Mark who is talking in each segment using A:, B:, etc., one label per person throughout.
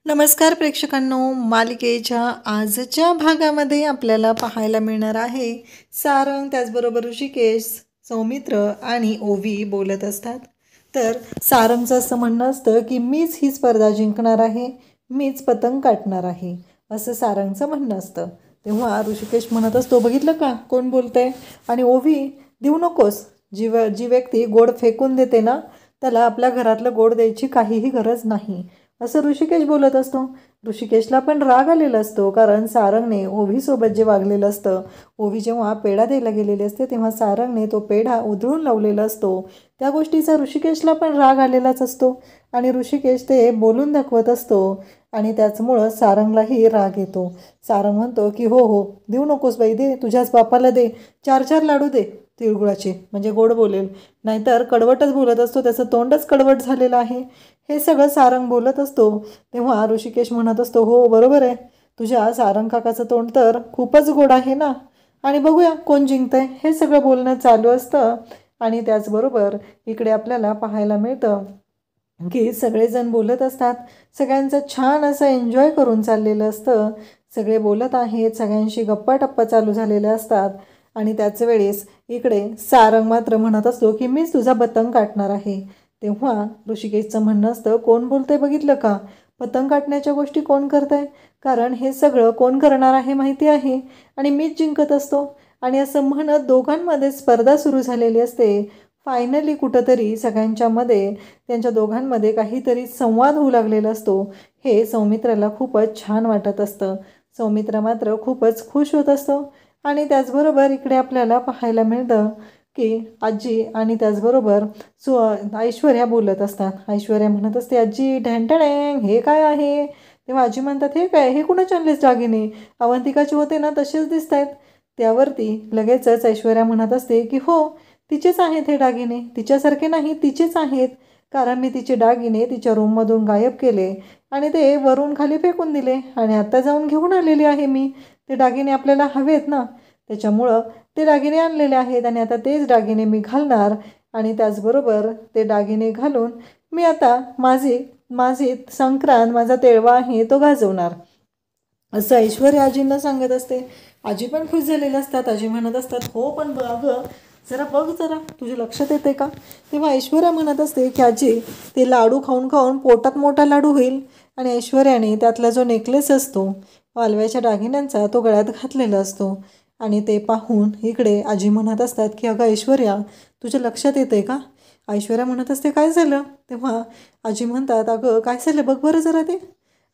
A: नमस्कार प्रेक्षकांनो, मालिकेच्या आजच्या भागामध्ये आपल्याला पाहायला मिळणार आहे सारंग त्याचबरोबर ऋषिकेश, सौमित्र आणि ओवी बोलत असतात. तर सारंगचं असं म्हणणं असतं की मीच ही स्पर्धा जिंकणार आहे, मीच पतंग काटणार आहे, असं सारंगचं म्हणणं असतं. तेव्हा ऋषिकेश म्हणत असतो, बघितलं का कोण बोलतंय? आणि ओवी, देऊ नकोस. जी व्यक्ती गोड फेकून देते ना, त्याला आपल्या घरातलं गोड द्यायची काहीही गरज नाही, असं ऋषिकेश बोलत असतो. ऋषिकेशला पण राग आलेला असतो, कारण सारंगने ओवीसोबत जे वागलेलं असतं. ओवी जेव्हा पेढा द्यायला गेलेली असते तेव्हा सारंगने तो पेढा उधळून लावलेला असतो. त्या गोष्टीचा ऋषिकेशला पण राग आलेलाच असतो आणि ऋषिकेश ते बोलून दाखवत असतो आणि त्याचमुळं सारंगलाही राग येतो. सारंग म्हणतो की हो हो, देऊ नकोस बाई, दे, तुझ्याच बापाला दे, 4-4 लाडू दे तिळगुळाचे, म्हणजे गोड बोलेल. नाहीतर कडवटच बोलत असतो, त्याचं तोंडच कडवट झालेलं आहे. हे सगळं सारंग बोलत असतो. तेव्हा ऋषिकेश म्हणत असतो, हो बरोबर आहे, तुझ्या सारंग काकाचं तोंड तर खूपच गोड आहे ना, आणि बघूया कोण जिंकतंय. हे सगळं बोलणं चालू असतं आणि त्याचबरोबर इकडे आपल्याला पाहायला मिळतं की सगळेजण बोलत असतात. सगळ्यांचं छान असं एन्जॉय करून चाललेलं असतं. सगळे बोलत आहेत, सगळ्यांशी गप्पा टप्पा चालू झालेल्या असतात. आणि त्याच वेळेस इकडे सारंग मात्र म्हणत असतो की मीच तुझा पतंग काटणार आहे. तेव्हा ऋषिकेशचं म्हणणं असतं, कोण बोलतंय बघितलं का? पतंग काटण्याच्या गोष्टी कोण करतंय? कारण हे सगळं कोण करणार आहे माहिती आहे, आणि मीच जिंकत असतो. आणि असं म्हणत दोघांमध्ये स्पर्धा सुरू झालेली असते. फायनली कुठंतरी सगळ्यांच्यामध्ये, त्यांच्या दोघांमध्ये काहीतरी संवाद होऊ लागलेला असतो. हे सौमित्राला खूपच छान वाटत असतं. सौमित्र मात्र खूपच खुश होत असतो. आणि त्याचबरोबर इकडे आपल्याला पाहायला मिळतं की आजी आणि त्याचबरोबर ऐश्वर्या बोलत असतात. ऐश्वर्या म्हणत असते, आजी ढँटणॅंग, हे काय आहे? तेव्हा आजी म्हणतात, हे काय, हे कुणाचे आणलेच दागिने? अवंतिकाचे होते ना, तसेच दिसत आहेत. त्यावरती लगेचच ऐश्वर्या म्हणत असते की हो, तिचेच आहेत हे दागिने, तिच्यासारखे नाही, तिचेच आहेत. कारण मी तिचे दागिने तिच्या रूममधून गायब केले आणि ते वरून खाली फेकून दिले, आणि आता जाऊन घेऊन आलेली आहे मी. ते दागिने आपल्याला हवेत ना, त्याच्यामुळं ते दागिने आणलेले आहेत आणि आता तेच दागिने मी घालणार. आणि त्याचबरोबर ते दागिने घालून मी आता माझी माझी संक्रांत, माझा तेळवा आहे तो गाजवणार, असं ऐश्वर्या आजींना सांगत असते. आजी पण खुश झालेले असतात. आजी म्हणत असतात, हो पण अगं जरा बघ, जरा तुझ्या लक्षात येते का? तेव्हा ऐश्वर्या म्हणत असते की आजी, ते लाडू खाऊन खाऊन पोटात मोठा लाडू होईल. आणि ऐश्वर्याने त्यातला जो नेकलेस असतो वालव्याच्या दागिन्यांचा, तो गळ्यात घातलेला असतो. आणि ते पाहून इकडे आजी म्हणत असतात की अगं ऐश्वर्या, तुझ्या लक्षात येते का? ऐश्वर्या म्हणत असते, काय झालं? तेव्हा आजी म्हणतात, अगं काय झालं बघ बरं जरा ते.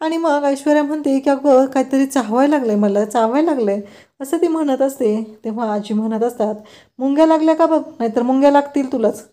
A: आणि मग ऐश्वर्या म्हणते की अगं काहीतरी चावायला लागलंय, मला चावायला लागलंय, असं ती म्हणत असते. तेव्हा आजी म्हणत असतात, मुंग्या लागल्या का बघ, नाहीतर मुंग्या लागतील तुलाच,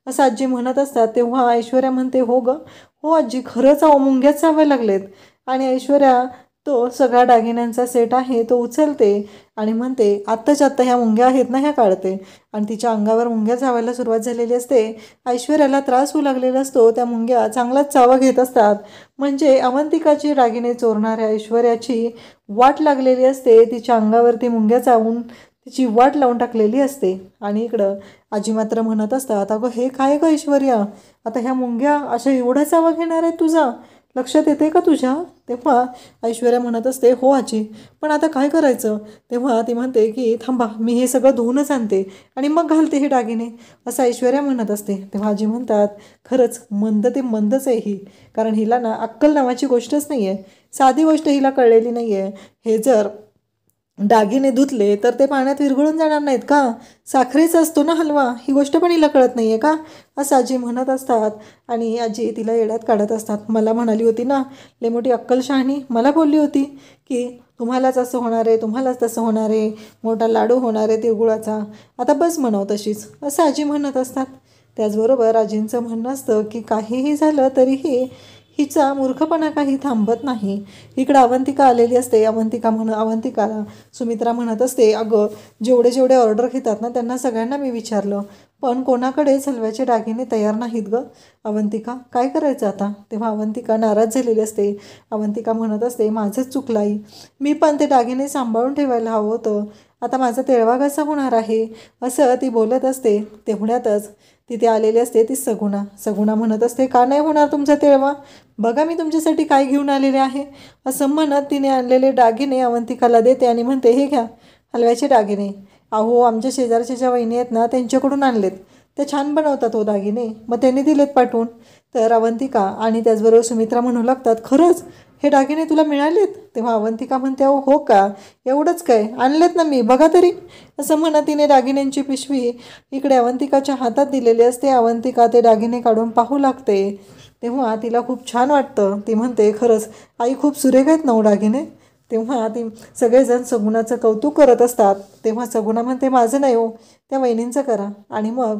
A: असं आजी म्हणत असतात. तेव्हा ऐश्वर्या म्हणते, हो गं, हो आजी, खरंच मुंग्याच चावायला लागलेत. आणि ऐश्वर्या तो सगळा दागिन्यांचा सेट आहे तो उचलते आणि म्हणते, आत्ताच्या आत्ता ह्या मुंग्या आहेत ना ह्या काढते. आणि तिच्या अंगावर मुंग्या चावायला सुरुवात झालेली असते. ऐश्वर्याला त्रास होऊ लागलेला असतो. त्या मुंग्या चांगलाच चावा घेत असतात. म्हणजे अवंतिकाची दागिने चोरणाऱ्या ऐश्वर्याची वाट लागलेली असते. तिच्या अंगावरती मुंग्या चावून तिची वाट लावून टाकलेली असते. आणि इकडं आजी मात्र म्हणत असतात, अगं हे काय गं ऐश्वर्या, आता ह्या मुंग्या अशा एवढा चावा घेणार आहे तुझा, लक्षात येते का तुझ्या? तेव्हा ऐश्वर्या म्हणत असते, हो आजी, पण आता काय करायचं? तेव्हा ती म्हणते की थांबा, मी हे सगळं धुवूनच आणते आणि मग घालते हे दागिने, असं ऐश्वर्या म्हणत असते. तेव्हा आजी म्हणतात, खरंच मंद ते मंदच आहे ही, कारण हिला ना अक्कल नावाची गोष्टच नाही आहे, साधी गोष्ट हिला कळलेली नाही आहे. हे जर दागिने धुतले तर ते पाण्यात विरघळून जाणार नाहीत का? साखरेचा असतो ना हलवा, ही गोष्ट पण हिला कळत नाही आहे का? असं आजी म्हणत असतात. आणि आजी तिला येड्यात काढत असतात. मला म्हणाली होती ना, लय मोठी अक्कल शहाणी, मला बोलली होती की तुम्हालाच असं होणार आहे, तुम्हालाच तसं होणार आहे, मोठा लाडू होणार आहे तिळगुळाचा, आता बस म्हणावं तशीच, असं आजी म्हणत असतात. त्याचबरोबर आजींचं म्हणणं असतं की काहीही झालं तरीही हिचा मूर्खपणा काही थांबत नाही. इकडं अवंतिका आलेली असते. अवंतिकाला सुमित्रा म्हणत असते, अगं जेवढे जेवढे ऑर्डर घेतात ना त्यांना सगळ्यांना मी विचारलं, पण कोणाकडे हलव्याचे दागिने तयार नाहीत गं. अवंतिका, काय करायचं आता? तेव्हा अवंतिका नाराज झालेली असते. अवंतिका म्हणत असते, माझंच चुकलं आई, मी पण ते दागिने सांभाळून ठेवायला हवं होतं. आता माझा तेळवा कसा होणार आहे, असं ती बोलत असते. तेवढ्यातच तिथे आलेली असते ती सगुणा. सगुणा म्हणत असते, का नाही होणार तुमचा तेळवा, बघा मी तुमच्यासाठी काय घेऊन आलेले आहे. असं म्हणत तिने आणलेले दागिने अवंतिकाला देते आणि म्हणते, हे घ्या हलव्याचे दागिने. अहो आमच्या शेजारच्या ज्या वहिनी आहेत ना त्यांच्याकडून आणलेत, ते छान बनवतात हो दागिने, मग त्यांनी दिलेत पाठवून. तर अवंतिका आणि त्याचबरोबर सुमित्रा म्हणू लागतात, खरंच हे दागिने तुला मिळालेत. तेव्हा अवंतिका म्हणते, हो का, एवढंच काय, आणलेत ना मी, बघा तरी. असं म्हणत तिने दागिन्यांची पिशवी इकडे अवंतिकाच्या हातात दिलेली असते. अवंतिका ते दागिने काढून पाहू लागते. तेव्हा तिला खूप छान वाटतं. ती म्हणते, खरंच आई खूप सुरेख आहेत ना हो दागिने. तेव्हा ती सगळेजण सगुणाचं कौतुक करत असतात. तेव्हा सगुणा म्हणते, माझं नाही हो, त्या वहिनींचं करा. आणि मग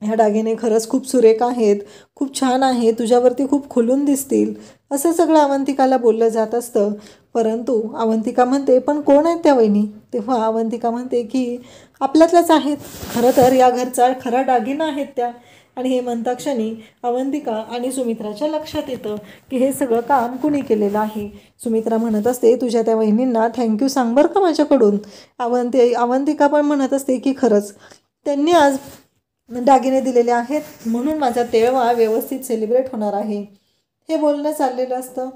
A: ह्या दागिने खरंच खूप सुरेख आहेत, खूप छान आहे, तुझ्यावरती खूप खुलून दिसतील, असं सगळं अवंतिकाला बोललं जात असतं. परंतु अवंतिका म्हणते, पण कोण आहेत त्या वहिनी. तेव्हा अवंतिका म्हणते की आपल्यातल्याच आहेत, खरं तर या घरचा खरा दागिना आहेत त्या. आणि हे म्हणता क्षणी अवंतिका आणि सुमित्राच्या लक्षात येतं की हे सगळं काम कुणी केलेलं आहे. सुमित्रा म्हणत असते, तुझ्या त्या वहिनींना थँक्यू सांग बरं का माझ्याकडून. अवंतिका पण म्हणत असते की खरंच त्यांनी आज दागिने दिलेले आहेत म्हणून माझा तेळवा व्यवस्थित सेलिब्रेट होणार आहे. हे बोलणं चाललेलं असतं.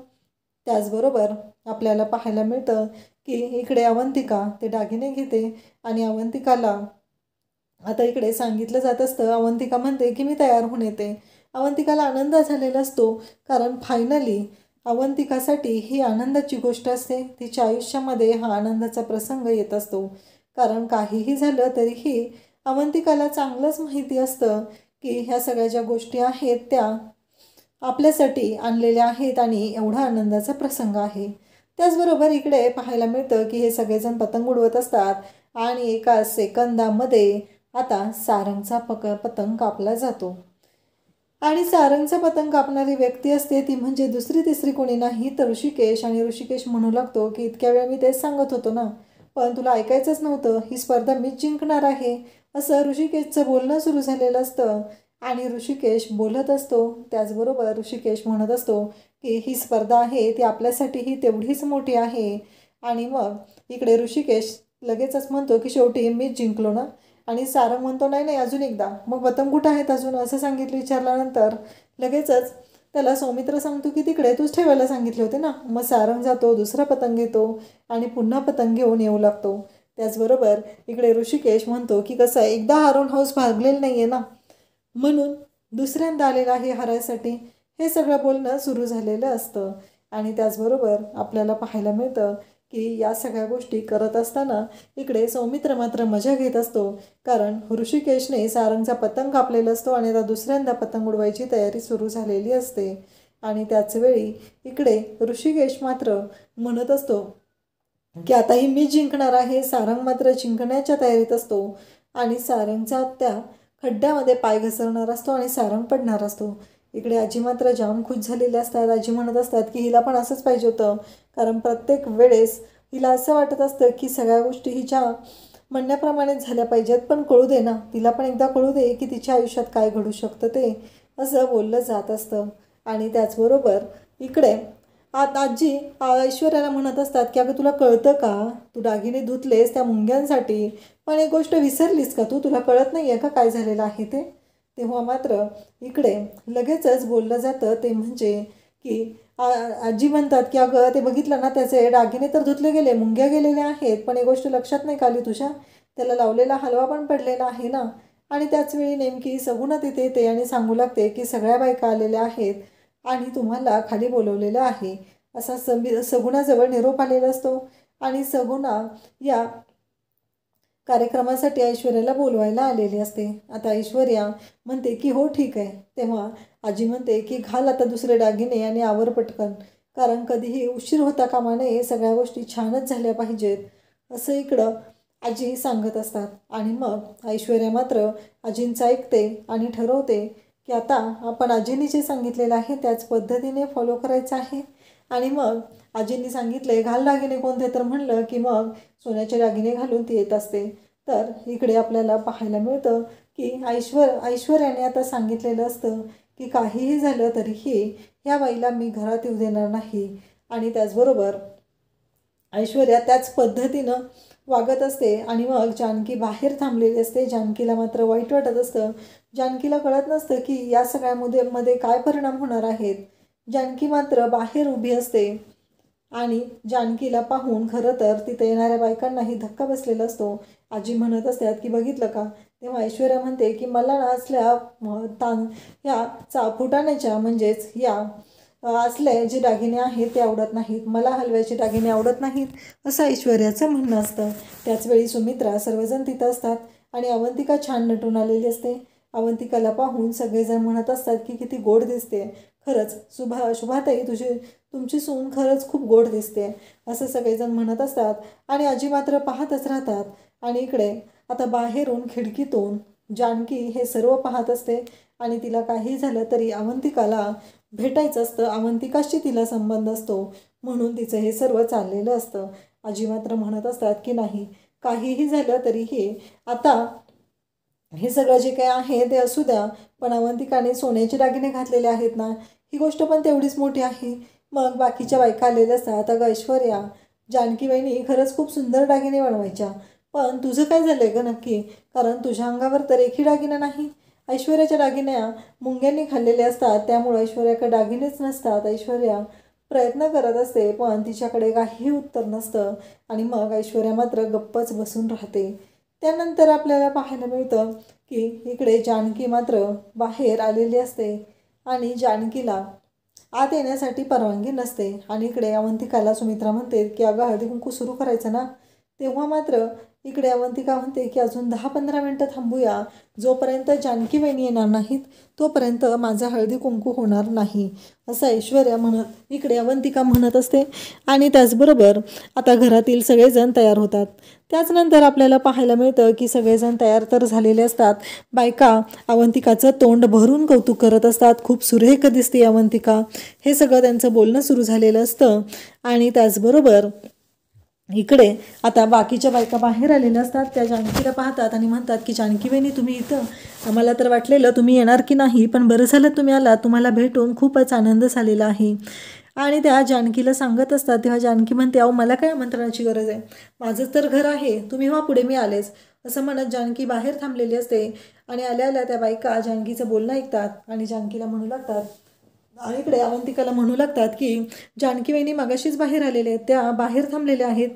A: त्याचबरोबर आपल्याला पाहायला मिळतं की इकडे अवंतिका ते दागिने घेते आणि अवंतिकाला आता इकडे सांगितलं जात असतं. अवंतिका म्हणते की मी तयार होऊन येते. अवंतिकाला आनंद झालेला असतो, कारण फायनली अवंतिकासाठी ही आनंदाची गोष्ट असते. तिच्या आयुष्यामध्ये हा आनंदाचा प्रसंग येत असतो, कारण काहीही झालं तरीही अवंतिकाला चांगलंच माहिती असतं की ह्या सगळ्या ज्या गोष्टी आहेत त्या आपल्यासाठी आणलेल्या आहेत आणि एवढा आनंदाचा प्रसंग आहे. त्याचबरोबर इकडे पाहायला मिळतं की हे सगळेजण पतंग उडवत असतात आणि एका सेकंदामध्ये आता सारंगचा पतंग कापला जातो. आणि सारंगचा पतंग कापणारी व्यक्ती असते ती म्हणजे दुसरी तिसरी कोणी नाही तर ऋषिकेश. आणि ऋषिकेश म्हणू लागतो की इतक्या वेळ मी तेच सांगत होतो ना, पण तुला ऐकायचंच नव्हतं, ही स्पर्धा मीच जिंकणार आहे, असं ऋषिकेशचं बोलणं सुरू झालेलं असतं. आणि ऋषिकेश बोलत असतो. त्याचबरोबर ऋषिकेश म्हणत असतो की ही स्पर्धा आहे ती आपल्यासाठीही तेवढीच मोठी आहे. आणि मग इकडे ऋषिकेश लगेचच म्हणतो की शेवटी मीच जिंकलो ना. आणि सारंग म्हणतो, नाही नाही अजून एकदा. मग पतंग कुठं आहेत अजून, असं सांगितलं. विचारल्यानंतर लगेचच त्याला सौमित्र सांगतो की तिकडे तूच ठेवायला सांगितले होते ना. मग सारंग जातो, दुसरा पतंग घेतो आणि पुन्हा पतंग घेऊन येऊ लागतो. त्याचबरोबर इकडे ऋषिकेश म्हणतो की कसं आहे, एकदा हारून हौस भागलेलं नाही आहे ना, म्हणून दुसऱ्यांदा आलेला आहे हरायसाठी. हे सगळं बोलणं सुरू झालेलं असतं. आणि त्याचबरोबर आपल्याला पाहायला मिळतं की या सगळ्या गोष्टी करत असताना इकडे सौमित्र मात्र मजा घेत असतो, कारण ऋषिकेशने सारंगचा पतंग कापलेला असतो आणि आता दुसऱ्यांदा पतंग उडवायची तयारी सुरू झालेली असते. आणि त्याचवेळी इकडे ऋषिकेश मात्र म्हणत असतो की आताही मी जिंकणार आहे. सारंग मात्र जिंकण्याच्या तयारीत असतो आणि सारंगचा त्या खड्ड्यामध्ये पाय घसरणार असतो आणि सारंग पडणार असतो. इकडे आजी मात्र जाम खुश झालेले असतात. आजी म्हणत असतात की हिला पण असंच पाहिजे होतं, कारण प्रत्येक वेळेस हिला असं वाटत असतं की सगळ्या गोष्टी हिच्या म्हणण्याप्रमाणेच झाल्या पाहिजेत. पण कळू दे ना, तिला पण एकदा कळू दे की तिच्या आयुष्यात काय घडू शकतं ते, असं बोललं जात असतं. आणि त्याचबरोबर इकडे आजी ऐश्वर्याला म्हणत असतात की अगं तुला कळतं का, तू दागिने धुतलेस त्या मुंग्यांसाठी, पण एक गोष्ट विसरलीस का तू, तुला कळत नाही आहे का काय झालेलं आहे ते. तेव्हा मात्र इकडे लगेचच बोललं जातं ते म्हणजे की आजी म्हणतात की अगं ते बघितलं ना, त्याचे दागिने तर धुतले गेले, मुंग्या गेलेल्या आहेत, पण एक गोष्ट लक्षात नाही का आली तुझ्या, त्याला लावलेला हलवा पण पडलेला आहे ना. आणि त्याचवेळी नेमकी सगुणा तिथे येते आणि सांगू लागते की सगळ्या बायका आलेल्या आहेत आणि तुम्हाला खाली बोलवलेलं आहे, असा सगुणाजवळ निरोप आलेला असतो. आणि सगुणा या कार्यक्रमासाठी ऐश्वर्याला बोलवायला आलेली असते. आता ऐश्वर्या म्हणते की हो ठीक आहे. तेव्हा आजी म्हणते की घाल आता दुसरे दागिने आणि आवर पटकन, कारण कधीही उशीर होता कामा नये, सगळ्या गोष्टी छानच झाल्या पाहिजेत, असं इकडं आजी सांगत असतात. आणि मग ऐश्वर्या मात्र आजींचं ऐकते आणि ठरवते की आता आपण आजींनी जे सांगितलेलं आहे त्याच पद्धतीने फॉलो करायचं आहे. आणि मग आजींनी सांगितले घाल दागिने कोणते, तर म्हणलं की मग सोन्याचे दागिने घालून ती येत असते. तर इकडे आपल्याला पाहायला मिळतं की ऐश्वर्याने आता सांगितलेलं असतं की काहीही झालं तरीही ह्या बाईला मी घरात येऊ देणार नाही. आणि त्याचबरोबर ऐश्वर्या त्याच पद्धतीनं वागत असते आणि मग जानकी बाहेर थांबलेली असते. जानकीला मात्र वाईट वाटत असतं. जानकीला कळत नसतं की या सगळ्यामध्ये काय परिणाम होणार आहेत. जानकी मात्र बाहेर उभी असते आणि जानकीला पाहून खरं तर तिथे येणाऱ्या बायकांनाही धक्का बसलेला असतो. आजी म्हणत असतात की बघितलं का. तेव्हा ऐश्वर्या म्हणते की मला ना असल्या या फुटाण्याच्या म्हणजेच या असले जे दागिने आहेत ते आवडत नाहीत, मला हलव्याचे दागिने आवडत नाहीत, असं ऐश्वर्याचं म्हणणं असतं. त्याचवेळी सुमित्रा सर्वजण तिथं असतात आणि अवंतिका छान नटून आलेली असते. अवंतिकाला पाहून सगळेजण म्हणत असतात की किती गोड दिसते. खरंच शुभाताई तुमची सून खरंच खूप गोड दिसते, असं सगळेजण म्हणत असतात. आणि आजी मात्र पाहतच राहतात. आणि इकडे आता बाहेरून खिडकीतून जानकी हे सर्व पाहत असते आणि तिला काही झालं तरी अवंतिकाला भेटायचं असतं. अवंतिकाशी तिला संबंध असतो म्हणून तिचं हे सर्व चाललेलं असतं. आजी मात्र म्हणत असतात की नाही, काहीही झालं तरीही आता हे सगळं जे काही आहे ते असू द्या, पण अवंतिकाने सोन्याचे दागिने घातलेले आहेत ना, ही गोष्ट पण तेवढीच मोठी आहे. मग बाकीच्या बायका आलेल्या असतात. अगं ऐश्वर्या, जानकी वहिनी खरंच खूप सुंदर दागिने बनवायच्या, पण तुझं काय झालंय ग नक्की, कारण तुझ्या अंगावर तर एकही दागिना नाही. ऐश्वर्याच्या दागिन्या मुंग्यांनी खाल्लेले असतात, त्यामुळे ऐश्वर्याकडे दागिनेच नसतात. ऐश्वर्या प्रयत्न करत असते पण तिच्याकडे काहीही उत्तर नसतं आणि मग ऐश्वर्या मात्र गप्पच बसून राहते. त्यानंतर आपल्याला पाहायला मिळतं की इकडे जानकी मात्र बाहेर आलेली असते आणि जानकीला आत येण्यासाठी परवानगी नसते. आणि इकडे अवंतिकाला सुमित्रा म्हणते की अगं हळदी कुंकू सुरू करायचं ना. तेव्हा मात्र इकडे अवंतिका म्हणते की अजून 10-15 मिनटं थांबूया, जोपर्यंत जानकी वहिनी येणार नाहीत तोपर्यंत माझा हळदी कुंकू होणार नाही, असं ऐश्वर्या इकडे अवंतिका म्हणत असते. आणि त्याचबरोबर आता घरातील सगळेजण तयार होतात. त्याचनंतर आपल्याला पाहायला मिळतं की सगळेजण तयार तर झालेले असतात. बायका अवंतिकाचं तोंड भरून कौतुक करत असतात. खूप सुरेख दिसते अवंतिका, हे सगळं त्यांचं बोलणं सुरू झालेलं असतं. आणि त्याचबरोबर इकडे आता बाकीच्या बायका बाहेर आलेल्या असतात. त्या जानकीला पाहतात आणि म्हणतात की जानकी वहिनी तुम्ही इथं, आम्हाला तर वाटलेलं तुम्ही येणार की नाही, पण बरं झालं तुम्ही आलात, तुम्हाला भेटून खूपच आनंद झालेला आहे. आणि त्या जानकीला सांगत असतात. तेव्हा जानकी म्हणते अहो मला काय आमंत्रणाची गरज आहे, माझंच तर घर आहे, तुम्ही व्हा पुढे, मी आलेच, असं म्हणत जानकी बाहेर थांबलेली असते. आणि आल्या आल्या त्या बायका जानकीचं बोलणं ऐकतात आणि जानकीला म्हणू लागतात, आणि इकडे अवंतिकाला म्हणू लागतात की जानकी वहिनी मागाशीच बाहेर आलेले आहेत, त्या बाहेर थांबलेल्या आहेत.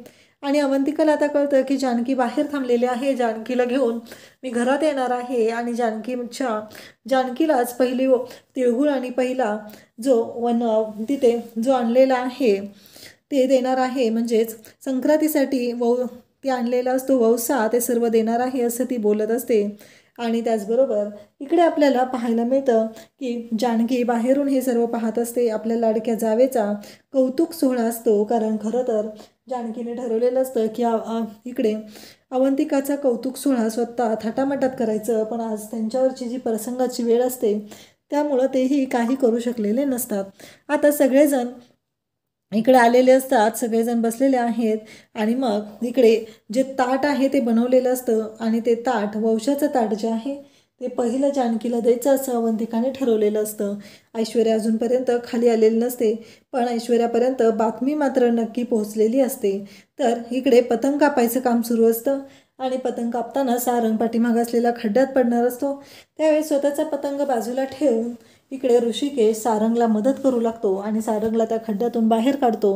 A: आणि अवंतिकाला आता कळतं की जानकी बाहेर थांबलेली आहे, जानकीला घेऊन मी घरात येणार आहे आणि जानकीलाच पहिली तिळगुळ आणि पहिला तिथे जो आणलेला आहे ते देणार आहे, म्हणजेच संक्रांतीसाठी ते आणलेला असतो वौसा, ते सर्व देणार आहे असं ती बोलत असते. आणि त्याचबरोबर इकडे आपल्याला पाहायला मिळतं की जानकी बाहेरून हे सर्व पाहत असते. आपल्या लाडक्या जावेचा कौतुक सोहळा असतो, कारण खरं तर जानकीने ठरवलेलं असतं की इकडे अवंतिकाचा कौतुक सोहळा स्वतः थाटामाटात करायचं, पण आज त्यांच्यावरची जी प्रसंगाची वेळ असते त्यामुळं तेही काही करू शकलेले नसतात. आता सगळेजण इकडे आलेले असतात, सगळेजण बसलेले आहेत. आणि मग इकडे जे ताट आहे ते बनवलेलं असतं आणि ते ताट वंशाचं ताट जे आहे ते पहिलं जानकीला द्यायचं असं अवंतिकाने ठरवलेलं असतं. ऐश्वर्या अजूनपर्यंत खाली आलेली नसते, पण ऐश्वर्यापर्यंत बातमी मात्र नक्की पोहोचलेली असते. तर इकडे पतंग कापायचं काम सुरू असतं आणि पतंग कापताना सारंग पाठीमागं असलेला खड्ड्यात पडणार असतो. त्यावेळी स्वतःचा पतंग बाजूला ठेवून इकडे ऋषिकेश सारंगला मदत करू लागतो आणि सारंगला त्या खड्ड्यातून बाहेर काढतो.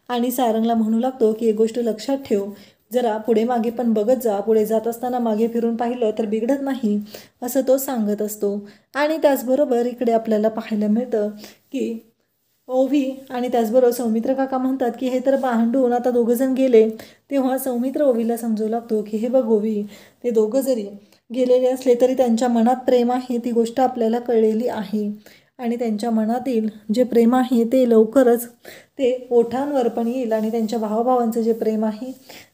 A: आणि सारंगला म्हणू लागतो की एक गोष्ट लक्षात ठेव, जरा पुढे मागे पण बघत जा, पुढे जात असताना मागे फिरून पाहिलं तर बिघडत नाही, असं तो सांगत असतो. आणि त्याचबरोबर इकडे आपल्याला पाहायला मिळतं की ओवी आणि त्याचबरोबर सौमित्र काका म्हणतात की हे तर भांडून आता दोघंजण गेले. तेव्हा सौमित्र ओवीला समजू लागतो की हे बघ ओवी, ते दोघं जरी गेलेले असले तरी त्यांच्या मनात प्रेम आहे, ती गोष्ट आपल्याला कळलेली आहे. आणि त्यांच्या मनातील जे प्रेम आहे ते लवकरच ते ओठांवर पण येईल आणि त्यांच्या भावाभावांचं जे प्रेम आहे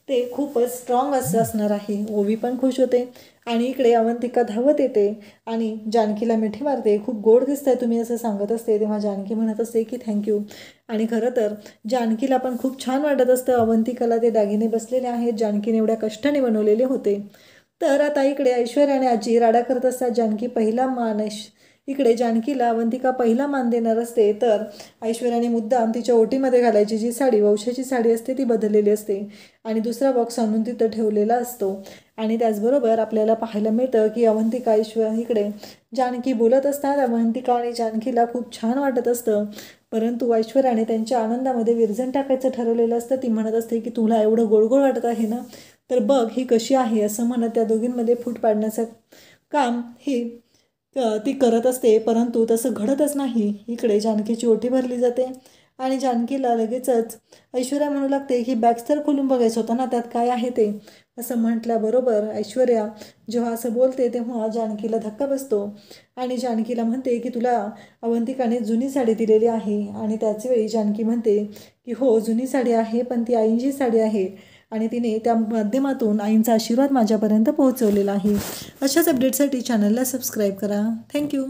A: ते खूपच स्ट्रॉंग असणार आहे. ओवी पण खुश होते. आणि इकडे अवंतिका धावत येते आणि जानकीला मिठी मारते. खूप गोड दिसतंय तुम्ही असं सांगत असते. तेव्हा जानकी म्हणत असते की थँक्यू. आणि खरं तर जानकीला पण खूप छान वाटत असतं. अवंतिकाला ते दागिने बसलेले आहेत, जानकीने एवढ्या कष्टाने बनवलेले होते. तर आता इकडे ऐश्वर्या आणि आजी राडा करत असतात. जानकी पहिला मान इकडे जानकीला अवंतिका पहिला मान देणार असते, तर ऐश्वर्याने मुद्दाम तिच्या ओटीमध्ये घालायची जी साडी वंशाची साडी असते ती बदललेली असते आणि दुसरा बॉक्स आणून तिथं ठेवलेला असतो. आणि त्याचबरोबर आपल्याला पाहायला मिळतं की अवंतिका इकडे जानकी बोलत असतात. अवंतिका आणि जानकीला खूप छान वाटत असतं, परंतु ऐश्वर्याने त्यांच्या आनंदामध्ये विरजण टाकायचं ठरवलेलं असतं. ती म्हणत असते की तुला एवढं गोड वाटत आहे ना, तर बघ ही कशी आहे, असं म्हणत त्या दोघींमध्ये फूट पाडण्याचं काम ही ती करत असते, परंतु तसं घडतच नाही. इकडे जानकीची ओटी भरली जाते आणि जानकीला लगेचच ऐश्वर्या म्हणू लागते की बॅग्स तर खोलून बघायचं होतं ना, त्यात काय आहे ते, असं म्हटल्याबरोबर ऐश्वर्या जेव्हा असं बोलते तेव्हा जानकीला धक्का बसतो आणि जानकीला म्हणते की तुला अवंतिकाने जुनी साडी दिलेली आहे. आणि त्याच वेळी जानकी म्हणते की हो जुनी साडी आहे, पण ती आईंची साडी आहे आणि तिने त्या माध्यमातून आईंचा आशीर्वाद माझ्यापर्यंत पोहोचवलेला आहे. अशाच अपडेटसाठी चॅनलला सबस्क्राईब करा. थँक्यू.